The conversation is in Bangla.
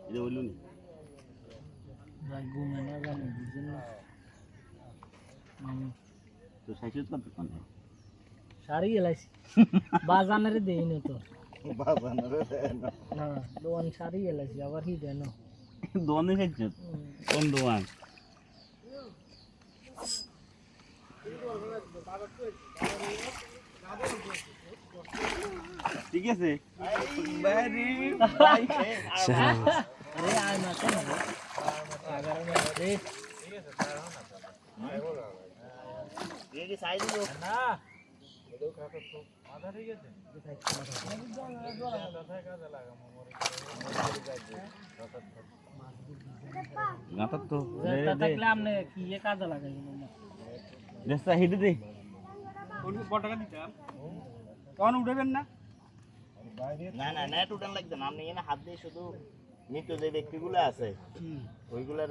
এটা বললুন ঘুমে না জানি বুঝছেন না মামি তো সাইকেল কত কোন শাড়ি এলাইছি বাজানের দেই না তো বাজানের না দোয়ান শাড়ি এলাইছি আবার হি দেন দোয়ানে খাইছ কোন দোয়ান ঠিক আছে ভেরি আরে আয় না কেন আগার মে রে ये की साइज लो না গাতা তো তা থাকলে আপনি কি এ কাজে লাগাইবেন না রাস্তা হেঁটে দে কোন কত টাকা দিতাম তখন উঠাবেন না না না নেট উঠান লাগবে না আপনি এখানে হাত দিয়ে শুধু নিত্য যে ব্যক্তিগুলো আছে ওইগুলার